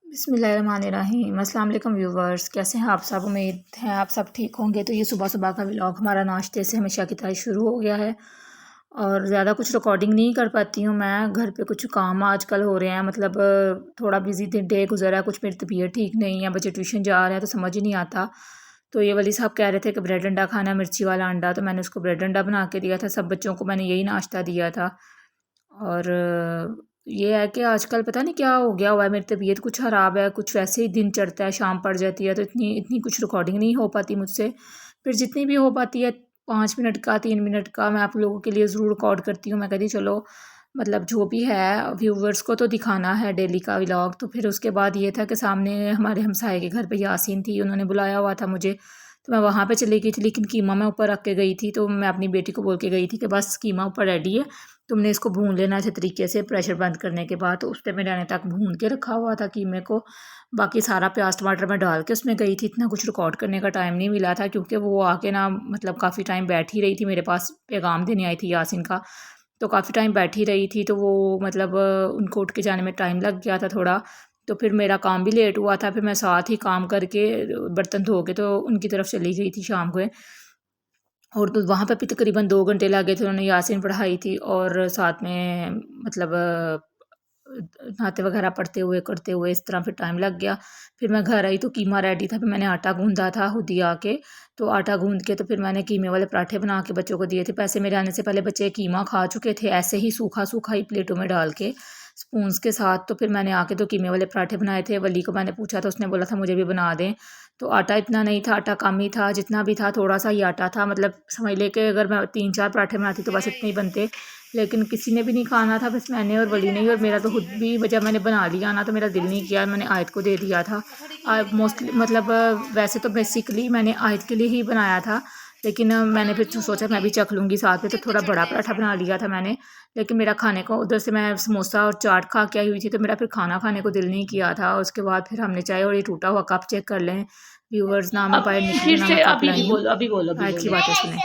बिस्मिल्लाहिर्रहमानिर्रहीम। अस्सलाम वालेकुम व्यूवर्स, कैसे हैं आप सब? उम्मीद है आप सब ठीक होंगे। तो ये सुबह सुबह का व्लॉग हमारा नाश्ते से हमेशा की तरह शुरू हो गया है और ज़्यादा कुछ रिकॉर्डिंग नहीं कर पाती हूँ मैं। घर पे कुछ काम आजकल हो रहे हैं, मतलब थोड़ा बिजी डे गुजरा है। कुछ मेरी तबीयत ठीक नहीं है, बच्चे ट्यूशन जा रहे हैं तो समझ ही नहीं आता। तो ये वली साहब कह रहे थे कि ब्रेड अंडा खाना, मिर्ची वाला अंडा, तो मैंने उसको ब्रेड अंडा बना के दिया था। सब बच्चों को मैंने यही नाश्ता दिया था। और ये है कि आजकल पता नहीं क्या हो गया हुआ है, मेरी तबीयत कुछ ख़राब है, कुछ वैसे ही दिन चढ़ता है, शाम पड़ जाती है तो इतनी इतनी कुछ रिकॉर्डिंग नहीं हो पाती मुझसे। फिर जितनी भी हो पाती है 5 मिनट का, 3 मिनट का, मैं आप लोगों के लिए ज़रूर रिकॉर्ड करती हूँ। मैं कहती चलो मतलब जो भी है व्यूवर्स को तो दिखाना है डेली का व्लॉग। तो फिर उसके बाद ये था कि सामने हमारे हमसाए के घर पे यासीन थी, उन्होंने बुलाया हुआ था मुझे, तो मैं वहाँ पे चली गई थी। लेकिन कीमा मैं ऊपर रख के गई थी, तो मैं अपनी बेटी को बोल के गई थी कि बस कीमा ऊपर रेडी है, तुमने इसको भून लेना अच्छे तरीके से प्रेशर बंद करने के बाद। तो उस पर मैंने आने तक भून के रखा हुआ था कीमे को। बाकी सारा प्याज टमाटर मैं डाल के उसमें गई थी। इतना कुछ रिकॉर्ड करने का टाइम नहीं मिला था क्योंकि वो आके ना मतलब काफ़ी टाइम बैठ ही रही थी मेरे पास, पैगाम देने आई थी यासिन का। तो काफ़ी टाइम बैठी रही थी, तो वो मतलब उनको उठ के जाने में टाइम लग गया था थोड़ा। तो फिर मेरा काम भी लेट हुआ था। फिर मैं साथ ही काम करके बर्तन धो के तो उनकी तरफ चली गई थी शाम को। और तो वहाँ पे भी तकरीबन 2 घंटे लगे थे। उन्होंने यासीन पढ़ाई थी और साथ में मतलब नहाते वगैरह पढ़ते हुए करते हुए इस तरह फिर टाइम लग गया। फिर मैं घर आई तो कीमा रेडी था। फिर मैंने आटा गूँधा था खुद ही आके। तो आटा गूँध के तो फिर मैंने कीमे वाले पराठे बना के बच्चों को दिए थे। वैसे मेरे आने से पहले बच्चे कीमा खा चुके थे ऐसे ही सूखा सूखा ही प्लेटों में डाल के स्पून्स के साथ। तो फिर मैंने आके तो कीमे वाले पराठे बनाए थे। वली को मैंने पूछा था, उसने बोला था मुझे भी बना दें। तो आटा इतना नहीं था, आटा कम ही था, जितना भी था थोड़ा सा ही आटा था। मतलब समझ ले कि अगर मैं 3-4 पराठे बनाती तो बस इतने ही बनते। लेकिन किसी ने भी नहीं खाना था, बस मैंने और वली ने ही। और मेरा तो खुद भी जब मैंने बना लिया ना तो मेरा दिल नहीं किया, मैंने आयत को दे दिया था। मोस्टली मतलब वैसे तो बेसिकली मैंने आयत के लिए ही बनाया था, लेकिन मैंने फिर सोचा मैं भी चख लूँगी साथ में, तो थोड़ा बड़ा पराठा बना लिया था मैंने। लेकिन मेरा खाने को उधर से मैं समोसा और चाट खा के आई हुई थी, तो मेरा फिर खाना खाने को दिल नहीं किया था। उसके बाद फिर हमने चाय, और ये टूटा हुआ कप चेक कर लें व्यूवर्स, ना मैं पाए निकली फिर ना से मैं कप अभी लाई हूँ। बोलो, अभी बोलो, अभी आयत की बोलो। बातें सुने।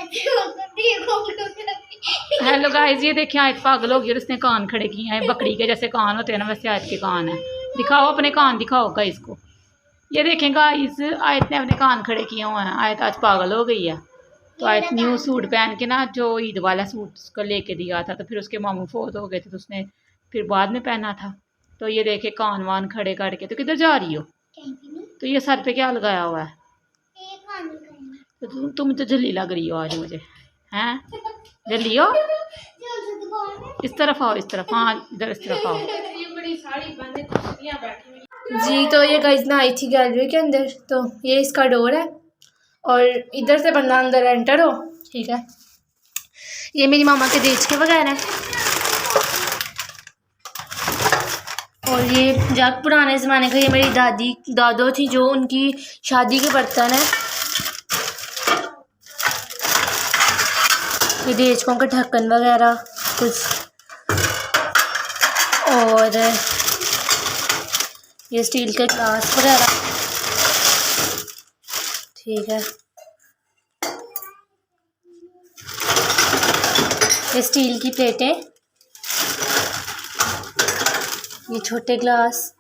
हेलो गाइस, ये देखिए आयत पागल हो गई और उसने कान खड़े किए हैं। बकरी के जैसे कान होते हैं ना, वैसे आयत के कान है। दिखाओ अपने कान, दिखाओ गाइस को। ये देखें गाइस, आयत ने अपने कान खड़े किए हुए हैं। आयत आज पागल हो गई है। तो आयत न्यू सूट पहन के ना, जो ईद वाला सूट उसको लेके दिया था, तो फिर उसके मामू फोत हो गए थे तो उसने फिर बाद में पहना था। तो ये देखे कान वान खड़े करके। तो किधर जा रही हो? तो ये सर पे क्या लगाया हुआ है? तो तुम तो जल्दी लग रही हो आज मुझे, हैं? जल्दी हो, इस तरफ आओ, इस तरफ, हाँ इधर इस तरफ आओ। जी तो ये गाइस ना आई थी गैलरी के अंदर, तो ये इसका डोर है और इधर से बंदा अंदर एंटर हो, ठीक है। ये मेरी मामा के देच के वगैरह है, और ये जग पुराने ज़माने का, ये मेरी दादी दादो थी जो उनकी शादी के बर्तन है। ये देचकों के ढक्कन वगैरह कुछ, और ये स्टील के ग्लास वगैरह, ठीक है। ये स्टील की प्लेटें, ये छोटे ग्लास,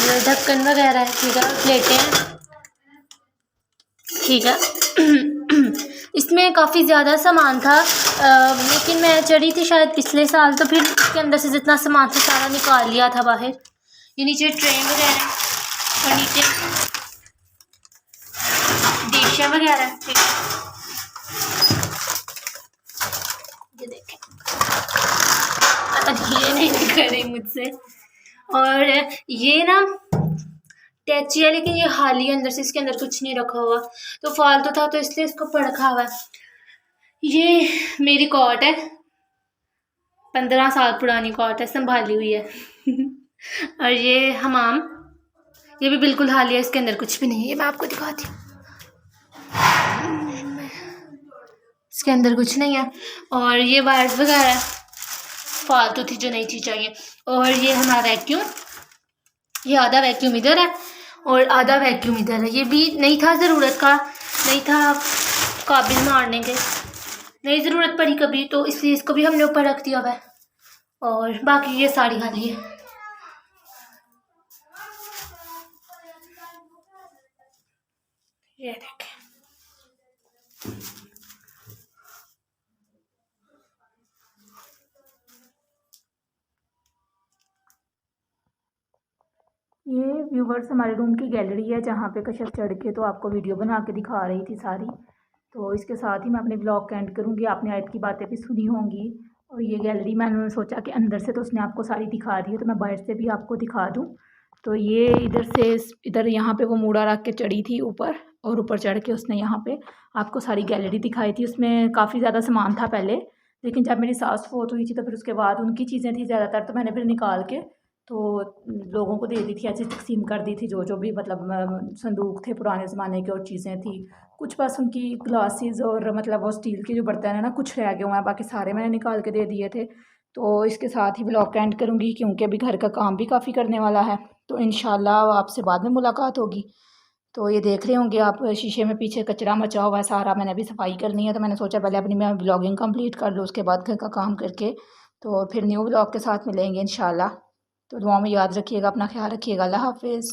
ये ढक्कन वगैरह है, ठीक है, प्लेटें हैं, ठीक है। इसमें काफ़ी ज़्यादा सामान था, लेकिन मैं चढ़ी थी शायद पिछले साल, तो फिर इसके अंदर से जितना सामान था सारा निकाल लिया था बाहर। ये नीचे ट्रे वगैरह और नीचे डिशें वगैरह, ठीक है। ये देखें, ये नहीं दिख रही मुझसे। और ये ना टैची है, लेकिन ये खाली है अंदर से, इसके अंदर कुछ नहीं रखा हुआ, तो फालतू था तो इसलिए इसको ऊपर रखा हुआ है। ये मेरी कॉट है, 15 साल पुरानी कॉट है, संभाली हुई है। और ये हमाम, ये भी बिल्कुल खाली है, इसके अंदर कुछ भी नहीं है। मैं आपको दिखाती हूँ, इसके अंदर कुछ नहीं है। और ये वायर्स वगैरह फालतू थी जो नहीं थी चाहिए। और ये हमारा वैक्यूम, ये आधा वैक्यूम इधर है और आधा वैक्यूम इधर है। ये भी नहीं था ज़रूरत का, नहीं था काबिल मारने के, नहीं ज़रूरत पड़ी कभी, तो इसलिए इसको भी हमने ऊपर रख दिया हुआ है। और बाकी ये साड़ी खाली है। ये देखें, ये व्यूवर्स हमारे रूम की गैलरी है जहाँ पे कशिश चढ़ के तो आपको वीडियो बना के दिखा रही थी सारी। तो इसके साथ ही मैं अपने ब्लॉग का एंड करूँगी। आपने आयत की बातें भी सुनी होंगी। और ये गैलरी मैंने सोचा कि अंदर से तो उसने आपको सारी दिखा दी है तो मैं बाहर से भी आपको दिखा दूँ। तो ये इधर से इधर यहाँ पे वो मूड़ा रख के चढ़ी थी ऊपर, और ऊपर चढ़ के उसने यहाँ पे आपको सारी गैलरी दिखाई थी। उसमें काफ़ी ज़्यादा सामान था पहले, लेकिन जब मेरी सास फोत हुई थी तो फिर उसके बाद उनकी चीज़ें थी ज़्यादातर, तो मैंने फिर निकाल के तो लोगों को दे दी थी, ऐसे तकसीम कर दी थी। जो भी मतलब संदूक थे पुराने ज़माने के और चीज़ें थी, कुछ बस उनकी ग्लासेस और मतलब वो स्टील के जो बर्तन है ना, कुछ रह गए हुए हैं, बाकी सारे मैंने निकाल के दे दिए थे। तो इसके साथ ही ब्लॉग का एंड करूँगी क्योंकि अभी घर का काम भी काफ़ी करने वाला है। तो इंशाल्लाह आपसे बाद में मुलाकात होगी। तो ये देख रहे होंगे आप शीशे में पीछे कचरा मचा हुआ है सारा, मैंने अभी सफाई करनी है। तो मैंने सोचा पहले अपनी मैं ब्लॉगिंग कंप्लीट कर लूँ, उसके बाद घर का काम करके तो फिर न्यू ब्लॉग के साथ मिलेंगे इंशाल्लाह। तो दुआ में याद रखिएगा, अपना ख्याल रखिएगा। अल्लाह हाफिज़।